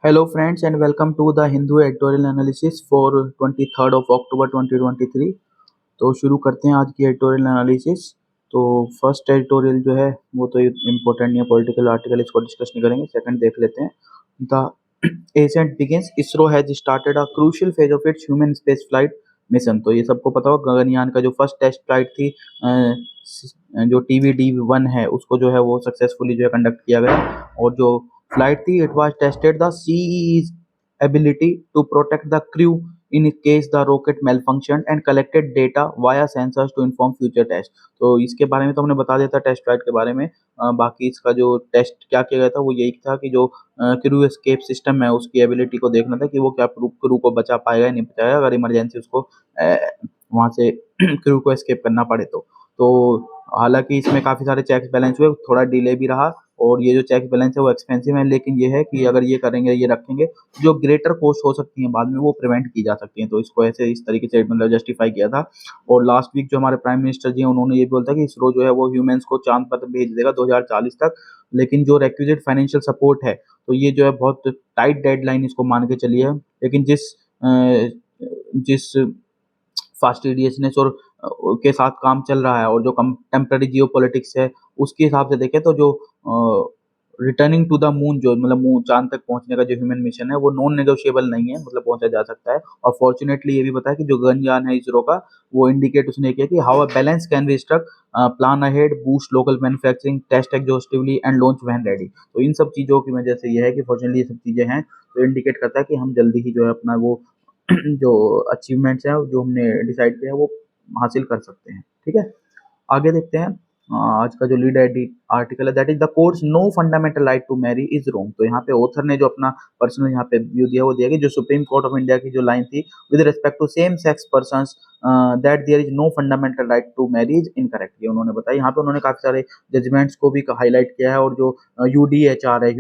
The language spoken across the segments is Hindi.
Hello friends and welcome to the Hindu editorial analysis for 23rd of October 2023। तो शुरू करते हैं आज की एडिटोरियल एनालिसिस। तो फर्स्ट एडिटोरियल जो है वो तो इम्पोर्टेंट नहीं है, पॉलिटिकल आर्टिकल, इसको डिस्कस नहीं करेंगे। सेकंड देख लेते हैं। The ascent begins, ISRO has started a crucial phase of its human space flight mission. तो ये सबको पता होगा, गगनयान का जो फर्स्ट टेस्ट फ्लाइट थी, जो TVD-1 है, उसको जो है वो सक्सेसफुली जो है कंडक्ट किया गया। और जो फ्लाइट थी, it was tested the CE's ability to protect the crew in case the rocket malfunctioned and collected data via sensors to inform future test। तो इसके बारे में तो हमने बता दिया था टेस्ट फ्लाइट के बारे में। बाकी इसका जो टेस्ट क्या किया गया था वो यही था कि जो क्रू एस्केप सिस्टम है उसकी एबिलिटी को देखना था कि वो क्या क्रू को बचा पाएगा या नहीं बचाएगा, अगर इमरजेंसी उसको वहाँ से क्रू को एस्केप करना पड़े तो हालांकि इसमें काफ़ी सारे चेक्स बैलेंस हुए, थोड़ा डिले भी रहा। और ये जो चेक बैलेंस है वो एक्सपेंसिव है, लेकिन ये है कि अगर ये करेंगे, ये रखेंगे, जो ग्रेटर कॉस्ट हो सकती है बाद में वो प्रिवेंट की जा सकती है। तो इसको ऐसे इस तरीके से मतलब जस्टिफाई किया था। और लास्ट वीक जो हमारे प्राइम मिनिस्टर जी हैं उन्होंने ये भी बोला था कि इसरो जो है वो ह्यूमंस को चांद पर भेज देगा 2040 तक। लेकिन जो रिक्विजिट फाइनेंशियल सपोर्ट है, तो ये जो है बहुत टाइट डेडलाइन इसको मान के चली है। लेकिन जिस फास्ट रेडिएशनेस और के साथ काम चल रहा है, और जो कंटेम्प्रेरी जियो पॉलिटिक्स है उसके हिसाब से देखें तो जो रिटर्निंग टू द मून, जो मतलब मून चांद तक पहुंचने का जो ह्यूमन मिशन है वो नॉन नेगोशिएबल नहीं है, मतलब पहुंचा जा सकता है। और फॉर्चुनेटली ये भी बताया कि जो गगनयान है इसरो का, वो इंडिकेट उसने किया कि how a balance can be struck, plan ahead, boost local manufacturing, test exhaustively and launch when ready. तो इन सब चीज़ों की वजह से ये है कि फॉर्चुनेटली ये सब चीज़ें हैं, तो इंडिकेट करता है कि हम जल्दी ही जो है अपना वो जो अचीवमेंट्स हैं जो हमने डिसाइड किया है वो हासिल कर सकते हैं। ठीक है, आगे देखते हैं। आज का जो लीड आर्टिकल है, that is the court's no fundamental right to marry is wrong. तो यहाँ पे ऑथर ने जो अपना पर्सनल यहाँ पे व्यू दिया वो दिया कि जो सुप्रीम कोर्ट ऑफ इंडिया की जो लाइन थी with respect to same sex persons that there is no fundamental right to marry is incorrect, ये उन्होंने बताया। यहाँ पे उन्होंने काफी सारे जजमेंट्स को भी हाईलाइट किया है। और जो UDHR है,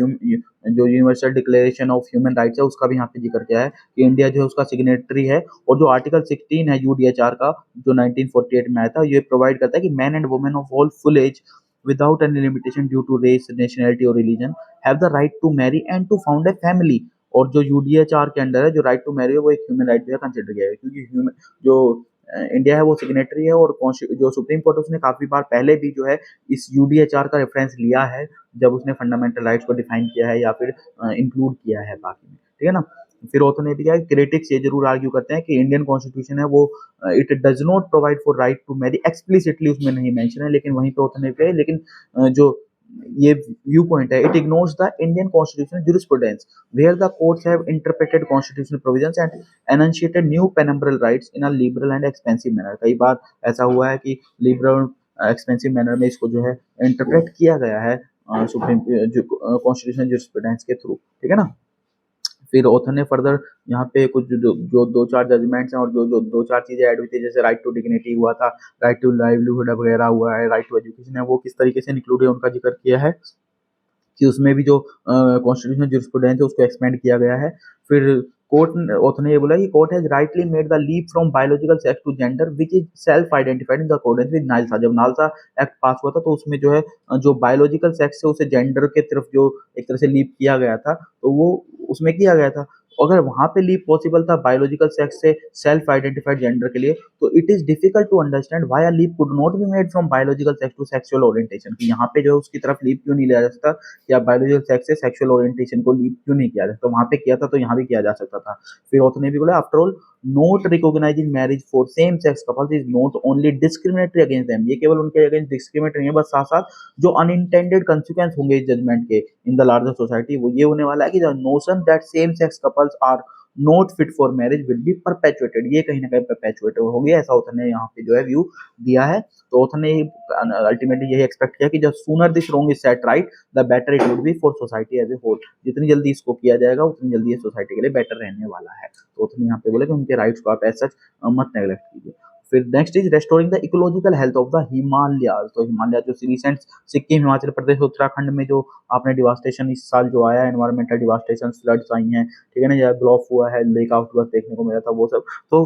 जो universal declaration of human rights है, उसका भी यहाँ पे जिक्र किया है कि इंडिया जो है उसका सिग्नेटरी है। और जो आर्टिकल 16 है UDHR का, जो 1948 में आया था, ये प्रोवाइड करता है कि man and women of all full age without any limitation due to race, nationality or religion have the right to marry and to found a family। और जो UDHR के अंडर है, जो राइट टू मैरी है वो एक ह्यूमन राइट जो है कंसिडर किया है, क्योंकि ह्यूमन जो इंडिया है वो सिग्नेटरी है। और जो सुप्रीम कोर्ट उसने काफी बार पहले भी जो है इस UDHR का रेफरेंस लिया है जब उसने फंडामेंटल राइट्स को डिफाइन किया है या फिर इंक्लूड किया है बाकी में। ठीक है ना। फिर ऑथर ने भी क्या, क्रिटिक्स ये जरूर आर्ग्यू करते हैं कि इंडियन कॉन्स्टिट्यूशन है वो it does not provide for right to marry, explicitly उसमें नहीं मेंशन है, लेकिन वहीं पे ऑथर ने भी, लेकिन जो ये व्यू पॉइंट है, it ignores the Indian constitutional jurisprudence where the courts have interpreted constitutional provisions and enunciated new penumbral rights in a liberal and expensive manner। कई बार ऐसा हुआ है कि लिबरल एक्सपेंसिव मैनर में इसको जो है इंटरप्रेट किया गया है सुप्रीम कॉन्स्टिट्यूशनल jurisprudence के थ्रू। ठीक है ना। फिर ऑथर ने फर्दर यहाँ पे कुछ जो दो चार जजमेंट्स हैं और जो दो चार चीजें ऐड हुई थी, जैसे राइट टू डिग्निटी हुआ था, राइट टू लाइवलीहुड वगैरह हुआ है, राइट टू एजुकेशन है, वो किस तरीके से इंक्लूड है उनका जिक्र किया है कि उसमें भी जो कॉन्स्टिट्यूशनल jurisprudence है उसको एक्सपेंड किया गया है। फिर कोर्ट ऑथर ने ये बोला कि court has rightly made the leap from biological sex to gender which is self identified in the accordance with NALSA. जब नालसा एक्ट पास हुआ था तो उसमें जो है जो बायोलॉजिकल सेक्स है उसे जेंडर के तरफ जो एक तरह से लीप किया गया था, तो वो उसमें किया गया था। अगर वहां पे लीप पॉसिबल था बायोलॉजिकल सेक्स से सेल्फ आइडेंटिफाइड जेंडर के लिए, तो it is difficult to understand why a leap could not be made from biological sex to sexual orientation, कि यहाँ पे जो है उसकी तरफ लीप क्यों नहीं लिया जा सकता, या बायोलॉजिकल सेक्स से सेक्सुअल ओरिएंटेशन को लीप क्यों नहीं किया जा सकता। वहां पे किया था तो यहाँ भी किया जा सकता था। फिर ऑथर ने भी बोला, after all not recognising marriage for same sex couples is not only discriminatory against them, ये केवल उनके अगेंस्ट डिस्क्रिमिनेटरी नहीं है, बस साथ साथ जो अनइंटेंडेड कंसिक्वेंस होंगे इस जजमेंट के इन द लार्जर सोसाइटी, वो ये होने वाला है कि the notion that same sex couples are not fit for marriage will be perpetuated, ये कहीं ना कहीं परपेचुएट हो गया, ऐसा ऑथर ने यहाँ पे जो है व्यू दिया है। तो ऑथर ने अल्टीमेटली यही एक्सपेक्ट किया कि जब sooner this wrong is set right the better it would be for society as a whole, जितनी जल्दी इसको किया जाएगा उतनी जल्दी ये सोसाइटी के लिए बेटर रहने वाला है। तो ऑथर ने यहाँ पे बोला कि उनके राइट्स को आप एज सच मत नेग्लेक्ट कीजिए। फिर next is restoring the ecological health of the Himalayas. तो हिमालय जो रिसेंट सिक्किम, हिमाचल प्रदेश, उत्तराखंड में जो आपने डिवास्टेशन इस साल जो आया, एनवायरमेंटल डिवास्टेशन, फ्लड्स आई हैं, ठीक है ना, या ग्लोफ हुआ है, लेक आउटबर्स्ट देखने को मिला था, वो सब तो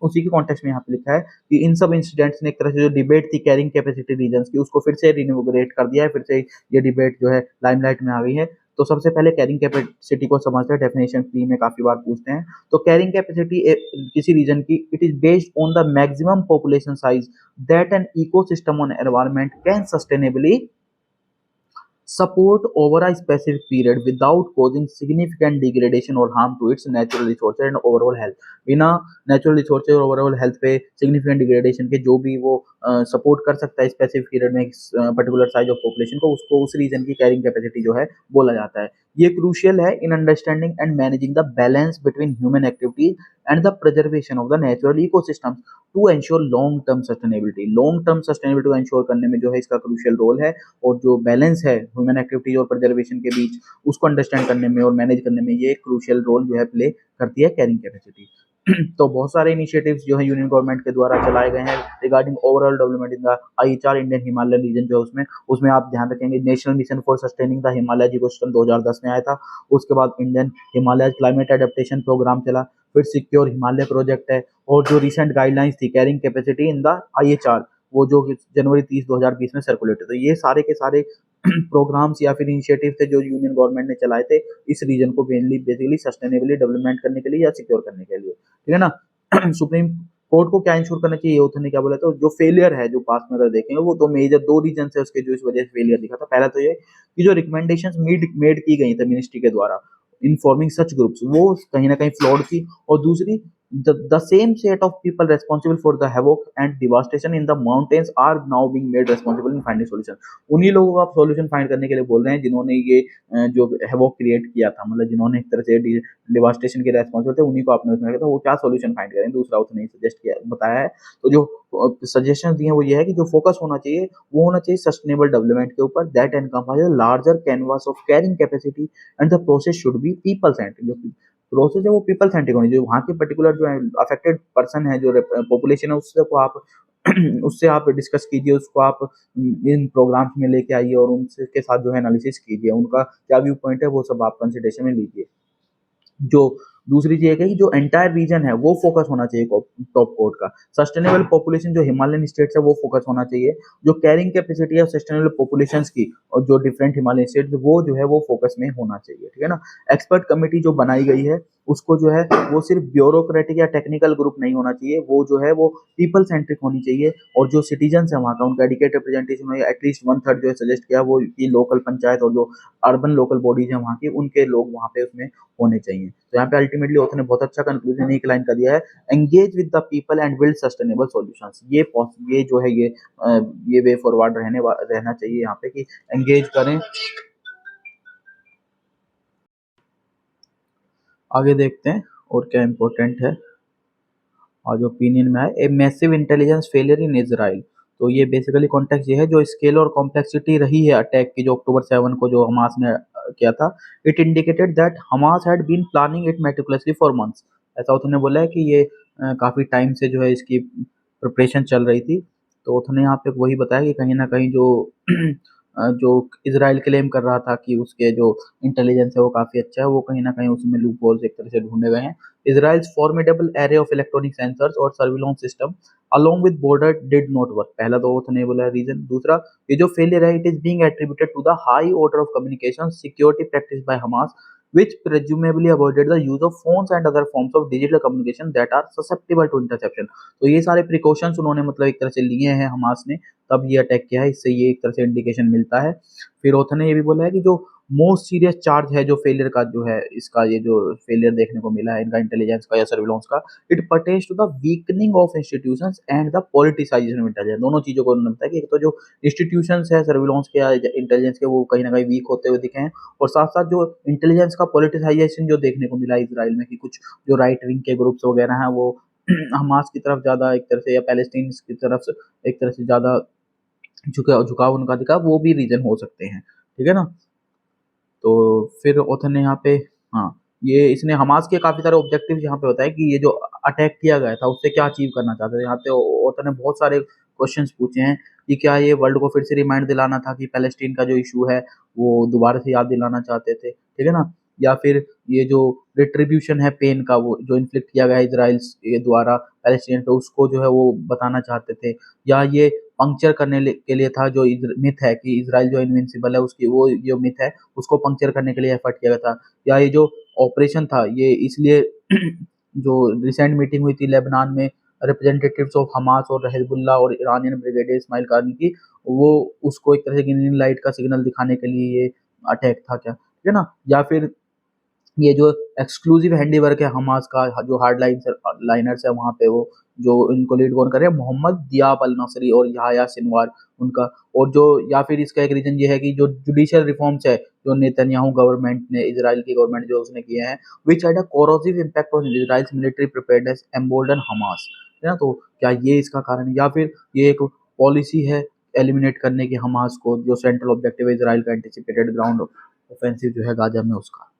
उसी के कॉन्टेक्स्ट में यहाँ पे लिखा है कि इन सब इंसिडेंट्स ने एक तरह से जो डिबेट थी कैरिंग कैपेसिटी रीजन्स की, उसको फिर से रिनोवेट कर दिया है, फिर से ये डिबेट जो है लाइमलाइट में आ गई है। तो सबसे पहले कैरिंग कैपेसिटी को समझते हैं, डेफिनेशन प्री में काफी बार पूछते हैं। तो कैरिंग कैपेसिटी किसी रीजन की, it is based on the maximum population size that an ecosystem on environment can sustainably support over a specific period without causing significant degradation or harm to its natural resources and overall health। बिना नेचुरल रिसोर्सेज और ओवरऑल हेल्थ पे सिग्निफिकेंट डिग्रेडेशन के जो भी वो सपोर्ट कर सकता है स्पेसिफिक पीरियड में पर्टिकुलर साइज ऑफ पॉपुलेशन को, उसको उस रीजन की कैरिंग कैपेसिटी जो है बोला जाता है। ये क्रूशियल है in understanding and managing the balance between human activities and the preservation of the natural ecosystems to ensure long term sustainability. Long term sustainability को एंश्योर करने में जो है इसका क्रूशियल रोल है, और जो बैलेंस है ह्यूमन एक्टिविटीज और प्रिजर्वेशन के बीच, उसको अंडरस्टैंड करने में और मैनेज करने में ये क्रूशियल रोल जो है प्ले करती है कैरिंग कैपेसिटी। तो बहुत सारे इनिशिएटिव्स जो है यूनियन गवर्नमेंट के द्वारा चलाए गए हैं regarding overall development in the IHR Indian Himalayan region जो है उसमें आप ध्यान रखेंगे national mission for sustaining the Himalaya ecosystem 2010 में आया था। उसके बाद Indian Himalaya climate adaptation programme चला, फिर सिक्योर हिमालय प्रोजेक्ट है, और जो रिसेंट गाइडलाइंस थी carrying capacity in the IHR वो जो जनवरी 30 2020 में सर्कुलेट, तो ये सारे के सारे प्रोग्राम्स या फिर इनिशिएटिव थे जो यूनियन गवर्नमेंट ने चलाए थे इस रीजन को मेनली बेसिकली सस्टेनेबली डेवलपमेंट करने के लिए या सिक्योर करने के लिए, ठीक है ना। सुप्रीम कोर्ट को क्या इंश्योर करना चाहिए, यूथ ने क्या बोला, तो जो फेलियर है जो पास में अगर देखेंगे वो दो मेजर दो रीजन है उसके जो इस वजह से फेलियर दिखा था। पहला तो ये कि जो रिकमेंडेशंस मेड की गई थी मिनिस्ट्री के द्वारा इन्फॉर्मिंग सच ग्रुप्स वो कहीं ना कहीं फ्लॉड थी, और दूसरी the same set of people responsible for the havoc and devastation in the mountains are now being made responsible in finding solution। उन्हीं लोगों को आप सॉल्यूशन फाइंड करने के लिए बोल रहे हैं जिन्होंने ये जो हैवोक क्रिएट किया था, मतलब जिन्होंने एक तरह से डिवास्टेशन के रेस्पॉन्सिबल थे, उन्हीं को आपने उसमें रखा था, वो क्या सॉल्यूशन फाइंड करें, दूसरा उसने सजेस्ट किया बताया है। तो जो सजेशन दिए वो ये है कि जो फोकस होना चाहिए वो होना चाहिए सस्टेनेबल डेवलपमेंट के ऊपर that encompasses larger canvas of carrying capacity and the process should be people centric. जो प्रोसेस है वो पीपल सेंट्रिक होनी चाहिए, वहाँ के पर्टिकुलर जो है अफेक्टेड पर्सन है जो पॉपुलेशन है उससे को आप उससे आप डिस्कस कीजिए, उसको आप इन प्रोग्राम्स में लेके आइए और उनके के साथ जो है एनालिसिस कीजिए, उनका क्या व्यू पॉइंट है वो सब आप कंसिडरेशन में लीजिए। जो दूसरी चीज है कि जो एंटायर रीजन है वो फोकस होना चाहिए टॉप कोर्ट का। सस्टेनेबल पॉपुलेशन जो हिमालयन स्टेट्स है वो फोकस होना चाहिए, जो कैरिंग कैपेसिटी है सस्टेनेबल पॉपुलेशंस की और जो डिफरेंट हिमालयन स्टेट्स वो जो है वो फोकस में होना चाहिए, ठीक है ना। एक्सपर्ट कमेटी जो बनाई गई है उसको जो है वो सिर्फ ब्यूरोक्रेटिक या टेक्निकल ग्रुप नहीं होना चाहिए, वो जो है वो पीपल सेंट्रिक होनी चाहिए, और जो सिटीजन है वहाँ का उनका एडिकेट रिप्रेजेंटेशन हो एटलीस्ट 1/3 जो है सजेस्ट किया वो की लोकल पंचायत और जो अर्बन लोकल बॉडीज है वहाँ की उनके लोग वहाँ पे उसमें होने चाहिए। तो यहाँ पे अल्टीमेटली ऑथर ने बहुत अच्छा कंक्लूजन एक लाइन का दिया है, engage with the people and build sustainable solutions. ये जो है ये वे फॉरवर्ड रहना चाहिए यहाँ पे कि एंगेज करें। आगे देखते हैं और क्या इम्पोर्टेंट है और जो ओपिनियन में आए, a massive intelligence failure in Israel. तो ये बेसिकली कॉन्टेक्स्ट ये है जो स्केल और कॉम्प्लेक्सिटी रही है अटैक की जो अक्टूबर 7 को जो हमास ने किया था, it indicated that Hamas had been planning it meticulously for months. ऐसा उन्होंने बोला है कि ये काफ़ी टाइम से जो है इसकी प्रिपरेशन चल रही थी। तो उन्होंने यहाँ पे वही बताया कि कहीं ना कहीं जो इसराइल क्लेम कर रहा था कि उसके जो इंटेलिजेंस है वो काफ़ी अच्छा है, वो कहीं ना कहीं उसमें लूप होल्स एक तरह से ढूंढे गए हैं। Israel's formidable array of electronic sensors और surveillance system along with border did not work। पहला तो वो नहीं बोला रीजन। दूसरा ये जो फेलियर है it is being attributed to the high order of communication security practice by Hamas which presumably avoided the use of phones and other forms of digital communication that are susceptible to interception। तो ये सारे प्रिकॉशंस उन्होंने मतलब एक तरह से लिए हैं हमास ने, तब ये अटैक किया है, इससे ये एक तरह से इंडिकेशन मिलता है। फिर ऑथर ने ये भी बोला है कि जो मोस्ट सीरियस चार्ज है जो फेलियर का जो है इसका ये जो फेलियर देखने को मिला है इनका इंटेलिजेंस का या सर्विलांस का, it pertains to the weakening of institutions and the politicisation of intelligence. दोनों चीजों को उन्होंने बताया कि एक तो जो इंस्टीट्यूशंस है सर्विलांस के या इंटेलिजेंस के वो कहीं ना कहीं वीक होते हुए दिखे हैं, और साथ साथ जो इंटेलिजेंस का पॉलिटिसाइजेशन जो देखने को मिला इसराइल में कि कुछ जो राइट विंग के ग्रुप्स वगैरह हैं वो हमास की तरफ ज्यादा एक तरह से या पैलेस्टीन की तरफ एक तरह से ज्यादा झुकाव उनका दिखा, वो भी रीजन हो सकते हैं, ठीक है ना। तो फिर ऑथर ने यहाँ पे हाँ ये इसने हमास के काफी सारे ऑब्जेक्टिव यहाँ पे बताया कि ये जो अटैक किया गया था उससे क्या अचीव करना चाहते थे। यहाँ पे ऑथर ने बहुत सारे क्वेश्चंस पूछे हैं कि क्या ये वर्ल्ड को फिर से रिमाइंड दिलाना था कि पैलेस्टीन का जो इशू है वो दोबारा से याद दिलाना चाहते थे, ठीक है ना, या फिर ये जो रिट्रीब्यूशन है पेन का वो जो इन्फ्लिक्ट किया गया इसराइल के द्वारा पैलेस्टीन पे उसको जो है वो बताना चाहते थे, या ये पंक्चर करने के लिए था, जो मिथ है कि इसराइल जो इनविंसिबल है उसकी, वो जो मिथ है उसको पंक्चर करने के लिए एफर्ट किया गया था। या ये जो ऑपरेशन था ये इसलिए जो रिसेंट मीटिंग हुई थी लेबनान में रिप्रेजेंटेटिव्स ऑफ हमास और हिजबुल्लाह और ईरानियन ब्रिगेडियर इस्माइल कानी की, वो उसको एक तरह से ग्रीन लाइट का सिग्नल दिखाने के लिए ये अटैक था क्या, ठीक है ना। या फिर ये जो एक्सक्लूसिव हैंडीवर्क है हमास का, जो हार्ड लाइनर्स है वहाँ पे, वो जो इनको लीड कौन कर रहे हैं, मोहम्मद दियाब अल नसरी और याह्या सिनवार उनका। और जो, या फिर इसका एक रीजन ये है कि जो जुडिशियल रिफॉर्म्स है जो नेतन्याहू गवर्नमेंट ने, इजराइल की गवर्नमेंट जो उसने किए हैं, which had a corrosive impact on Israel's military preparedness embolden Hamas, है ना। तो क्या ये इसका कारण है, या फिर ये एक पॉलिसी है एलिमिनेट करने की हमास को, जो सेंट्रल ऑब्जेक्टिव है इजराइल का एंटिसिपेटेड ग्राउंड ऑफेंसिव जो है गाजा में उसका।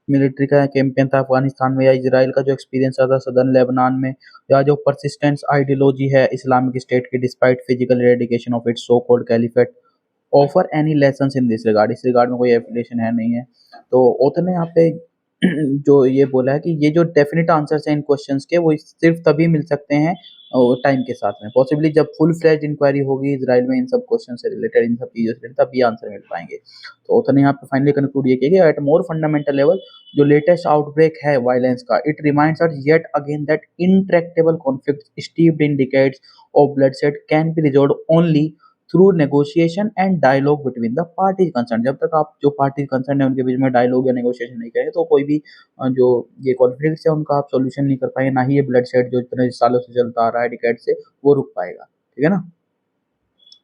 मिलिट्री का कैंपेन था अफगानिस्तान में, या इजराइल का जो एक्सपीरियंस था सदर्न लेबनान में, या जो परसिस्टेंस आइडियोलॉजी है इस्लामिक स्टेट की despite physical eradication of it's so called caliphate, offer any lessons in this regard, इस रिगार्ड में कोई एप्लीकेशन है नहीं है। तो ऑथर ने यहाँ पे जो ये बोला है कि ये जो डेफिनेट आंसर्स हैं इन क्वेश्चंस के, वो सिर्फ तभी मिल सकते हैं टाइम के साथ में, पॉसिबली जब फुल फ्लेज्ड इंक्वायरी होगी इसराइल में इन सब क्वेश्चन से रिलेटेड, इन सब चीज़ों से रिलेटेड, तब ये आंसर मिल पाएंगे। तो ऑथर ने यहाँ पे फाइनली कंक्लूड ये किया कि एट मोर फंडामेंटल लेवल, जो लेटेस्ट आउटब्रेक है वायलेंस का, it reminds us yet again that intractable conflict steeped in decades of bloodshed can be resolved only through negotiation and dialogue between the parties concern. जब तक आप जो पार्टी कंसर्न है उनके बीच में डायलॉग या नेगोशिएशन नहीं करेंगे, तो कोई भी जो ये कॉन्फ्लिक्ट है उनका आप सॉल्यूशन नहीं कर पाएंगे, ना ही ये ब्लड शेड जो इतने सालों से चलता आ रहा है डिकेड से, वो रुक पाएगा, ठीक है ना।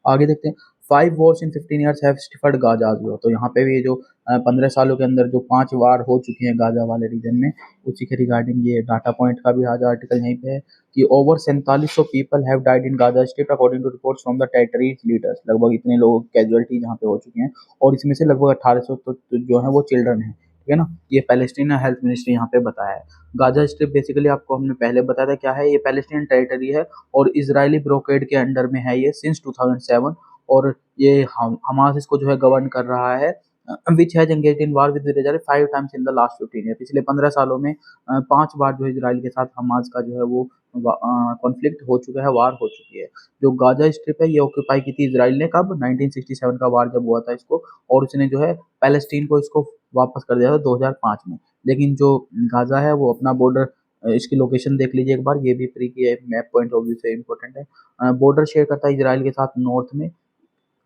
आगे देखते हैं, 5 wars in 15 years have suffered Gaza as well। तो यहाँ पे भी जो 15 सालों के अंदर जो 5 वार हो चुकी हैं गाजा वाले रीजन में, उसी के रिगार्डिंग ये डाटा पॉइंट का भी आज आर्टिकल यहीं पे है कि over 4700 people have died in Gaza strip according to reports from the territories leaders. लगभग इतने लोग कैजुअलिटी यहाँ पे हो चुकी हैं, और इसमें से लगभग 1800 तो जो है वो चिल्ड्रन है, ठीक है ना। ये पैलेस्टीन हेल्थ मिनिस्ट्री यहाँ पे बताया है। गाजा स्ट्रिप बेसिकली आपको हमने पहले बताया था क्या है, ये पैलेस्टीन टेरिटरी है और इजरायली ब्रोकेड के अंडर में है ये सिंस 2007, और ये हमास इसको जो है गवर्न कर रहा है, which has engaged in war with Israel 5 times in the last 15 year. पिछले 15 सालों में 5 बार जो है इजराइल के साथ हमास का जो है वो कॉन्फ्लिक्ट हो चुका है, वार हो चुकी है। जो गाजा स्ट्रिप है ये ऑक्यूपाई की थी इजराइल ने कब, 1967 का वार जब हुआ था इसको, और उसने जो है पैलेस्टीन को इसको वापस कर दिया था 2005 में। लेकिन जो गाजा है वो अपना बॉर्डर, इसकी लोकेशन देख लीजिए एक बार, ये भी प्री की मैप पॉइंट ऑफ व्यू से इम्पोर्टेंट है। बॉर्डर शेयर करता है इजराइल के साथ नॉर्थ में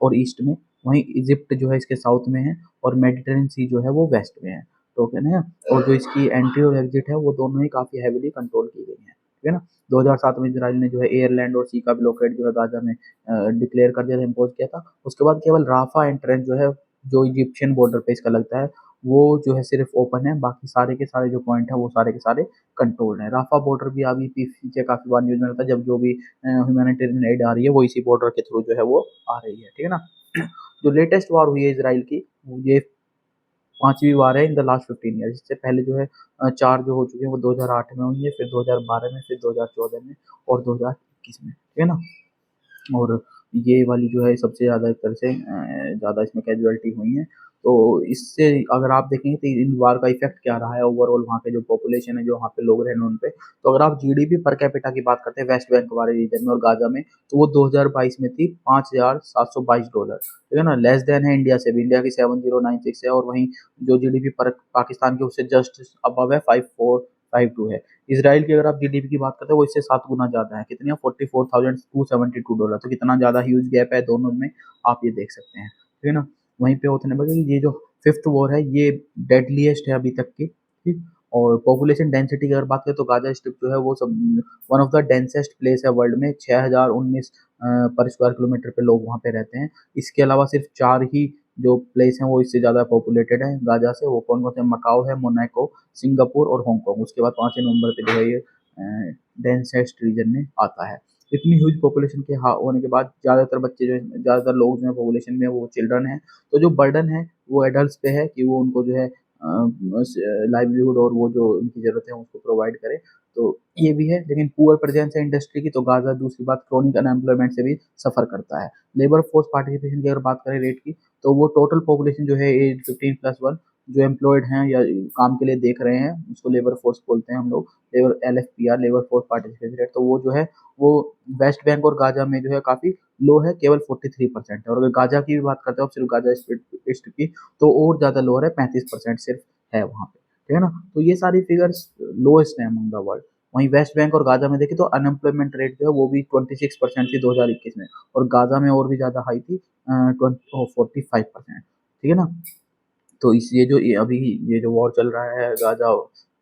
और ईस्ट में, वहीं इजिप्ट जो है इसके साउथ में है, और मेडिटेरेनियन सी जो है वो वेस्ट में है, तो कहना है। और जो इसकी एंट्री और एग्जिट है वो दोनों ही काफ़ी हैवीली कंट्रोल की गई हैं, ठीक है ना। 2007 में इजराइल ने जो है एयर लैंड और सी का ब्लॉकेड जो है गाजा में डिक्लेयर कर दिया था, इम्पोज किया था। उसके बाद केवल राफा एंट्रेंस जो है, जो इजिप्शियन बॉर्डर पे इसका लगता है, वो जो है सिर्फ ओपन है, बाकी सारे के सारे जो पॉइंट है वो सारे के सारे कंट्रोल हैं। राफा बॉर्डर भी अभी पीछे काफ़ी बार न्यूज में रहता है, जब जो भी ह्यूमैनिटेरियन एड आ रही है वो इसी बॉर्डर के थ्रू जो है वो आ रही है, ठीक है ना। जो लेटेस्ट वार हुई है इसराइल की, ये 5वीं वार है इन द लास्ट 15 ईयर। इससे पहले जो है 4 जो हो चुके हैं वो 2008 में हुई है, फिर 2012 में, फिर 2014 में और 2021 में, ठीक है ना। और ये वाली जो है सबसे ज़्यादा एक तरह से ज़्यादा इसमें कैजुअलिटी हुई है। तो इससे अगर आप देखेंगे तो इन वार का इफेक्ट क्या रहा है ओवरऑल वहाँ के जो पॉपुलेशन है, जो वहाँ पे लोग रह रहे हैं उन पे। तो अगर आप जीडीपी पर कैपिटा की बात करते हैं वेस्ट बैंक वाले रीजन में और गाजा में, तो वो 2022 में थी $5,722, ठीक है ना। लेस देन है इंडिया से भी, इंडिया की 7096 है, और वहीं जो जीडीपी पर पाकिस्तान के उससे जस्ट अबव है 5452 है। इसराइल की अगर आप जीडीपी की बात करते हैं वो इससे 7 गुना ज़्यादा है, कितनी है, $44,272। तो कितना ज़्यादा ह्यूज गैप है दोनों में, आप ये देख सकते हैं, ठीक है ना। वहीं पे होते हैं ये जो 5th वॉर है ये डेडलीस्ट है अभी तक की, ठीक। और पॉपुलेशन डेंसिटी की अगर बात करें तो गाजा स्ट्रिप जो है वो सब one of the densest place है वर्ल्ड में, 6019 पर स्क्वायर किलोमीटर पे लोग वहाँ पे रहते हैं। इसके अलावा सिर्फ 4 ही जो प्लेस हैं वो इससे ज़्यादा पॉपुलेटेड है गाजा से, वो कौन कौन से, मकाओ है, मोनाको, सिंगापुर और हांगकांग। उसके बाद 5वें नंबर पे जो है ये डेंसेस्ट रीजन में आता है। इतनी ह्यूज पॉपुलेशन के होने के बाद ज़्यादातर बच्चे जो है, ज़्यादातर लोग जो है पॉपुलेशन में वो चिल्ड्रन हैं। तो जो बर्डन है वो एडल्ट्स पे है कि वो उनको जो है लाइवलीहुड और वो जो उनकी ज़रूरत है उसको प्रोवाइड करे, तो ये भी है। लेकिन पुअर प्रेजेंस है इंडस्ट्री की, तो गाजा दूसरी बात क्रॉनिक अनएम्प्लॉयमेंट से भी सफ़र करता है। लेबर फोर्स पार्टिसिपेशन की अगर बात करें रेट की, तो वो टोटल पॉपुलेशन जो है एज 15+1 जो एम्प्लॉयड हैं या काम के लिए देख रहे हैं, उसको लेबर फोर्स बोलते हैं हम लोग, labour LFPR, labour force participation rate, तो वो जो है वो वेस्ट बैंक और गाजा में जो है काफ़ी लो है, केवल 43% है। और अगर गाजा की भी बात करते हो, सिर्फ गाजा ईस्ट की, तो और ज़्यादा लोअर है, 35% सिर्फ है वहाँ पे, ठीक है ना। तो ये सारी फिगर्स लोएस्ट है अमंग द वर्ल्ड। वहीं वेस्ट बैंक और गाजा में देखें तो अनएम्प्लॉयमेंट रेट जो है वो भी 26% थी 2021 में, और गाजा में और भी ज़्यादा हाई थी, 45%, ठीक है ना। तो इस ये अभी ये जो वॉर चल रहा है गाजा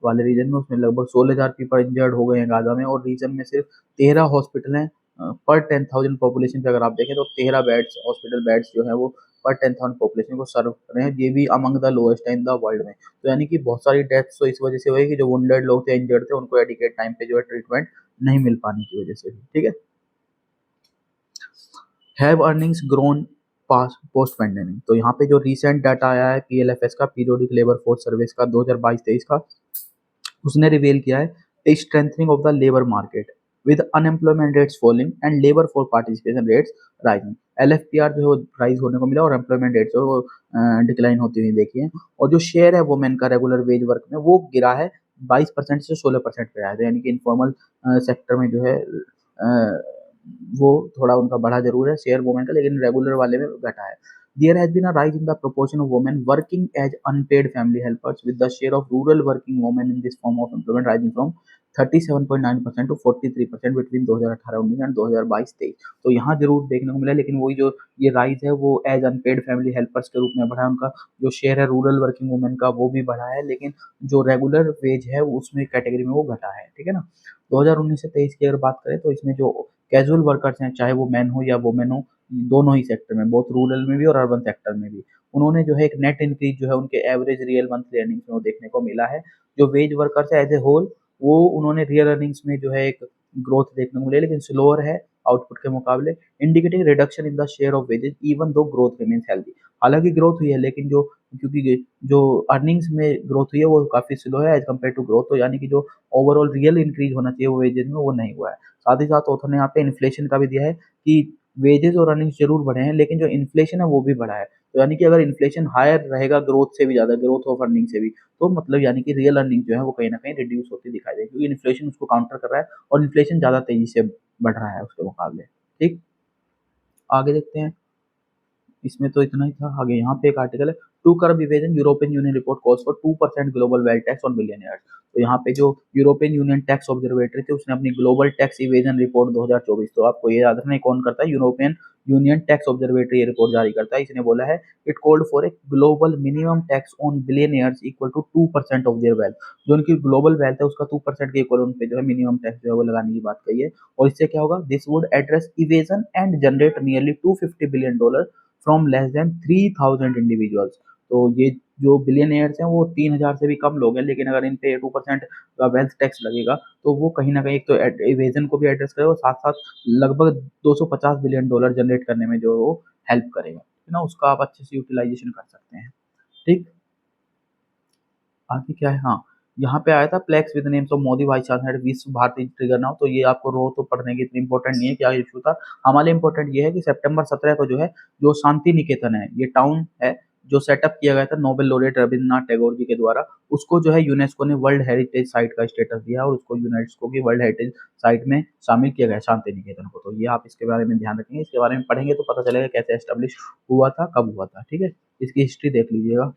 वाले रीजन में, उसमें लगभग 16,000 पीपल इंजर्ड हो गए हैं गाजा में, और रीजन में सिर्फ 13 हॉस्पिटल हैं पर 10,000 पॉपुलेशन पे। अगर आप देखें तो 13 बेड्स, हॉस्पिटल बेड्स जो है वो पर 10,000 पॉपुलेशन को सर्व कर रहे हैं। ये भी अमंग द लोएस्ट है इन द वर्ल्ड में। तो यानी कि बहुत सारी डेथ्स तो इस वजह से हुई कि जो वुंडेड लोग थे, इंजर्ड थे, उनको एडिकेट टाइम पे जो है ट्रीटमेंट नहीं मिल पाने की वजह से भी, ठीक है। Have earnings grown pass post pandemic, तो यहाँ पे जो रिसेंट डाटा आया है PLFS का, पीरियोडिक लेबर फोर्स सर्विस का 2022-23 का, उसने रिवील किया है a strengthening of the labour market with unemployment rates falling and labour force participation rates rising. LFPR जो है राइज होने को मिला, और एम्प्लॉयमेंट रेट्स जो है वो डिक्लाइन होती हुई देखी है। और जो शेयर है वुमेन का रेगुलर वेज वर्क में, वो गिरा है 22% से 16% पे आया था। यानी कि इनफॉर्मल सेक्टर में जो है वो थोड़ा उनका बढ़ा जरूर है शेयर वुमेन का, लेकिन रेगुलर वाले में घटा है। There has been a rise in the proportion of women working as unpaid family helpers, with the share of rural working women in this form of employment rising from 37.9% to 43% between 2018-19 and 2022-23। तो यहाँ जरूर देखने को मिला, लेकिन वही जो ये राइज है वो एज अनपेड फैमिली हेल्पर्स के रूप में बढ़ा है। उनका जो शेयर है रूरल वर्किंग वुमेन का वो भी बढ़ा है, लेकिन जो रेगुलर वेज है उसमें कैटेगरी में वो घटा है, ठीक है ना। 2019 से 23 की अगर बात करें तो इसमें जो कैजुअल वर्कर्स हैं, चाहे वो मैन हो या वुमेन हो, दोनों ही सेक्टर में, बहुत रूरल में भी और अर्बन सेक्टर में भी, उन्होंने जो है एक नेट इंक्रीज जो है उनके एवरेज रियल मंथली अर्निंग्स में वो देखने को मिला है। जो वेज वर्कर्स है एज ए होल, वो उन्होंने रियल अर्निंग्स में जो है एक ग्रोथ देखने को मिली, लेकिन स्लोअर है आउटपुट के मुकाबले, indicating reduction in the share of wages even though growth remains healthy. हालांकि ग्रोथ हुई है, लेकिन जो क्योंकि जो अर्निंग्स में ग्रोथ हुई है वो काफी स्लो है एज कम्पेयर टू ग्रोथ, तो यानी कि जो ओवरऑल रियल इंक्रीज होना चाहिए वो वेजेस में, वो नहीं हुआ है। साथ ही साथ ऑथर ने यहाँ पे इन्फ्लेशन का भी दिया है कि वेजेस और अर्निंग्स जरूर बढ़े हैं, लेकिन जो इन्फ्लेशन है वो भी बढ़ा है। तो यानी कि अगर इन्फ्लेशन हायर रहेगा ग्रोथ से भी ज्यादा, ग्रोथ ऑफ अर्निंग से भी, तो मतलब यानी कि रियल अर्निंग जो है वो कहीं ना कहीं रिड्यूस होती दिखाई देगी, क्योंकि इन्फ्लेशन उसको काउंटर कर रहा है, और इन्फ्लेशन ज्यादा तेजी से बढ़ रहा है उसके मुकाबले, ठीक। आगे देखते हैं, इसमें तो इतना ही था। आगे यहाँ पे एक आर्टिकल है, to curb evasion European Union report calls for 2% global wealth tax on billionaires. तो यहाँ पे जो यूरोपियन यूनियन टैक्स ऑब्जर्वेटरी थी, उसने अपनी ग्लोबल टैक्स इवेजन रिपोर्ट 2024, तो आपको ये याद रखना है कौन करता है, यूरोपियन यूनियन टैक्स ऑब्जर्वेटरी ये रिपोर्ट जारी करता है। इसने बोला है it called for a global minimum tax on billionaires equal to 2% of their wealth. जो उनकी ग्लोबल वेल्थ है उसका 2% के इक्वल उन पे जो है मिनिमम टैक्स जो है वो लगाने की बात कही है। और इससे क्या होगा, this would address evasion and generate nearly $250 billion from less than 3,000 individuals. तो ये जो बिलियनियर्स हैं वो 3,000 से भी कम लोग हैं, लेकिन अगर इन पे 2% का वेल्थ टैक्स लगेगा तो वो कहीं ना कहीं एक तो इवेजन को भी एड्रेस करेगा, और साथ साथ लगभग $250 बिलियन जनरेट करने में जो वो हेल्प करेगा, है ना। उसका आप अच्छे से यूटिलाइजेशन कर सकते हैं, ठीक। आगे क्या है, हाँ, यहाँ पे आया था plaques with names of Modi vice chancellor Visva Bharati trigger now. तो ये आपको रो तो पढ़ने की इतनी इंपॉर्टेंट नहीं है, क्या इशू था हमारे। इंपॉर्टेंट ये है कि सितंबर 17 को जो है, जो शांति निकेतन है, ये टाउन है जो सेटअप किया गया था नोबेल लॉरेट रविंद्रनाथ टैगोर जी के द्वारा, उसको जो है यूनेस्को ने वर्ल्ड हेरिटेज साइट का स्टेटस दिया, और उसको यूनेस्को की वर्ल्ड हेरिटेज साइट में शामिल किया गया शांति निकेतन को। तो ये आप इसके बारे में ध्यान रखेंगे, इसके बारे में पढ़ेंगे तो पता चलेगा कैसे एस्टेब्लिश हुआ था, कब हुआ था, ठीक है। इसकी हिस्ट्री देख लीजिएगा।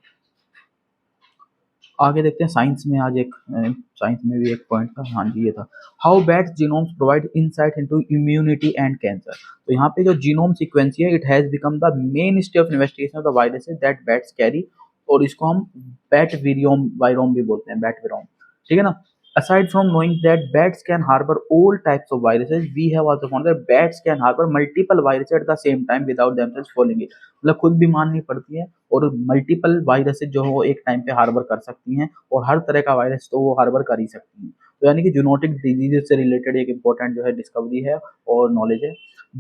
आगे देखते हैं साइंस में, आज एक साइंस में भी एक पॉइंट था, हाँ जी ये था, how bats genomes provide insight into immunity and cancer. तो यहाँ पे जो जीनोम सीक्वेंस है, it has become the main stay of investigation of the viruses that bats carry, और इसको हम बैट वीरियोम वायरोम भी बोलते हैं, बैट वीरोम, ठीक है ना। Aside from knowing that bats can harbor all types of viruses, we have also found that bats can harbor multiple viruses at the same time without themselves falling it। मतलब खुद भी मारनी पड़ती है, और मल्टीपल वायरसेस जो है वो एक टाइम पे हार्बर कर सकती हैं, और हर तरह का वायरस तो वो हार्बर कर ही सकती हैं। तो यानी कि जूनोटिक डिजीजेस से रिलेटेड एक इंपॉर्टेंट जो है डिस्कवरी है और नॉलेज है।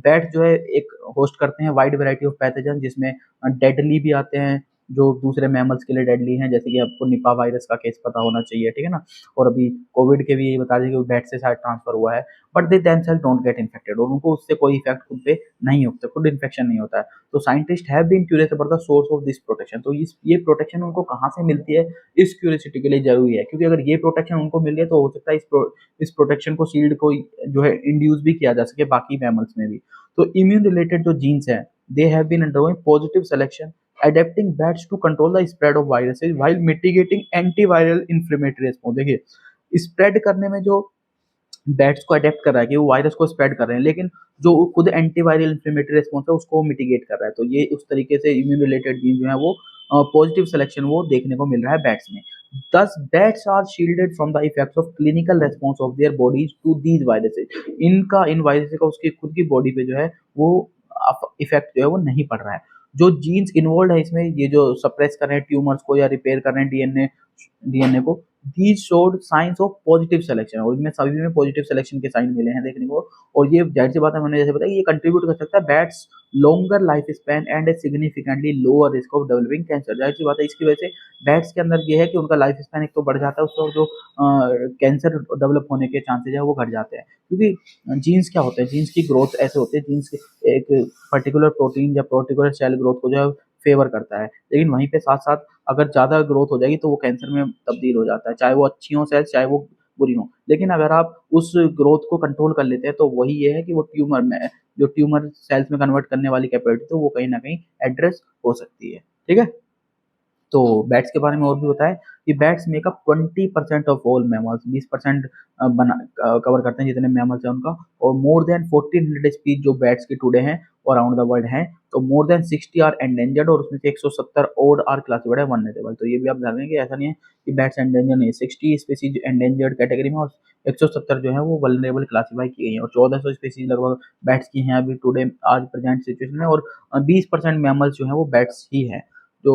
बैट जो है एक होस्ट करते हैं वाइड वैरायटी ऑफ पैथोजन, जिसमें डेडली भी आते हैं, जो दूसरे मैमल्स के लिए डेडली हैं, जैसे कि आपको निपा वायरस का केस पता होना चाहिए, ठीक है ना। और अभी कोविड के भी यही बता दें कि बैट से शायद ट्रांसफर हुआ है, but they themselves don't get infected, और उनको उससे कोई इफेक्ट खुद पे नहीं होता, खुद इन्फेक्शन नहीं होता है। तो scientist have been curious about the source of this protection. तो इस ये प्रोटेक्शन उनको कहाँ से मिलती है, इस क्यूरियोसिटी के लिए जरूरी है, क्योंकि अगर ये प्रोटेक्शन उनको मिल रही है तो हो सकता है इस प्रोटेक्शन को शील्ड को जो है इंड्यूस भी किया जा सके बाकी मैमल्स में भी। तो इम्यून रिलेटेड जो जीन्स हैं, they have been undergoing positive selection, adapting bats to control the spread of viruses while mitigating antiviral inflammatory response। देखिए स्प्रेड करने में जो बैट्स को अडेप्ट कर रहा है कि वो वायरस को स्प्रेड कर रहे हैं, लेकिन जो खुद एंटीवायरल इन्फ्लेमेटरी रिस्पॉन्स है उसको मिटिगेट कर रहा है। तो ये उस तरीके से इम्यून रिलेटेड जीन जो है वो पॉजिटिव सिलेक्शन वो देखने को मिल रहा है बैट्स में। Thus bats are shielded from the effects of clinical response of their bodies to these viruses. इनका इन वायरसेस का उसकी खुद की बॉडी पे जो है वो इफेक्ट जो है वो नहीं पड़ रहा है। जो जीन्स इन्वॉल्व है इसमें, ये जो सप्रेस कर रहे हैं ट्यूमर्स को या रिपेयर कर रहे हैं डीएनए को, these showed science of positive selection, और इनमें सभी में पॉजिटिव सिलेक्शन के साइन मिले हैं देखने को। और ये जाहिर सी बात है, मैंने जैसे बताया, ये कंट्रीब्यूट कर सकता है bats longer life span and A significantly lower risk of developing cancer. जाहिर सी बात है, इसकी वजह से बैट्स के अंदर ये है कि उनका लाइफ स्पैन एक तो बढ़ जाता है, उससे जो कैंसर डेवलप होने के चांसेज है वो घट जाते हैं। क्योंकि जीन्स क्या होते हैं, जीन्स की ग्रोथ ऐसे होते हैं, जीन्स एक पर्टिकुलर प्रोटीन या पर्टिकुलर सेल ग्रोथ को जो है फेवर करता है, लेकिन वहीं पे साथ साथ अगर ज़्यादा ग्रोथ हो जाएगी तो वो कैंसर में तब्दील हो जाता है, चाहे वो अच्छी हो सेल्स, चाहे वो बुरी हो। लेकिन अगर आप उस ग्रोथ को कंट्रोल कर लेते हैं तो वही ये है कि वो ट्यूमर में जो ट्यूमर सेल्स में कन्वर्ट करने वाली कैपेबिलिटी तो वो कहीं ना कहीं एड्रेस हो सकती है, ठीक है। तो बैट्स के बारे में और भी होता है कि bats makeup 20% of all mammals, 20% बना कवर करते हैं जितने मैमल्स हैं उनका। और मोर देन 1400 स्पीच जो बैट्स के टुडे हैं और अराउंड द वर्ल्ड हैं, तो मोर देन 60 आर एंडेंजर्ड, और उसमें से 170 ओड आर क्लासिफाइड है वनरेबल। तो ये भी आप ध्यान रखें कि ऐसा नहीं है कि बैट्स एंडेंजर नहीं है, 60 स्पीसीज एंडेंजर्ड कैटेगरी में और 170 जो है वो वनरेबल क्लासीफाई की गई है, और 1400 स्पीसीज लगभग बैट्स की हैं अभी टुडे आज प्रेजेंट सिचुएशन में, और 20% मैमल्स जो है वो बैट्स ही है। जो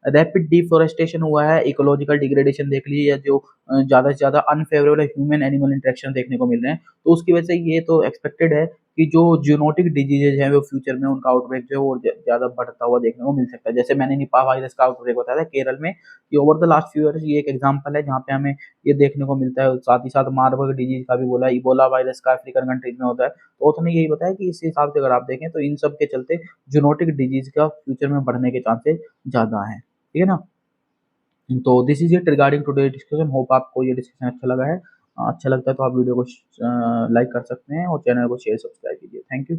रैपिड डिफोरेस्टेशन हुआ है, इकोलॉजिकल डिग्रेडेशन देख लीजिए, या जो ज़्यादा से ज़्यादा अनफेवरेबल ह्यूमन एनिमल इंटरेक्शन देखने को मिल रहे हैं, तो उसकी वजह से ये तो एक्सपेक्टेड है कि जो जूनोटिक डिजीजेज हैं वो फ्यूचर में उनका आउटब्रेक जो है वो ज़्यादा बढ़ता हुआ देखने को मिल सकता है। जैसे मैंने निपा वायरस का आउटब्रेक बताया था केरल में, कि over the last few years ये एक एग्जाम्पल है जहाँ पे हमें ये देखने को मिलता है। साथ ही साथ मार्बर्ग डिजीज का भी बोला, इबोला वायरस का अफ्रीकन कंट्रीज में होता है, तो उसने यही बताया कि इस हिसाब से अगर आप देखें तो इन सब के चलते जूनोटिक डिजीज का फ्यूचर में बढ़ने के चांसेस ज़्यादा हैं, ठीक है ना। तो this is it regarding today discussion. Hope आपको ये डिस्कशन अच्छा लगा है। अच्छा लगता है तो आप वीडियो को लाइक कर सकते हैं और चैनल को शेयर सब्सक्राइब कीजिए। Thank you.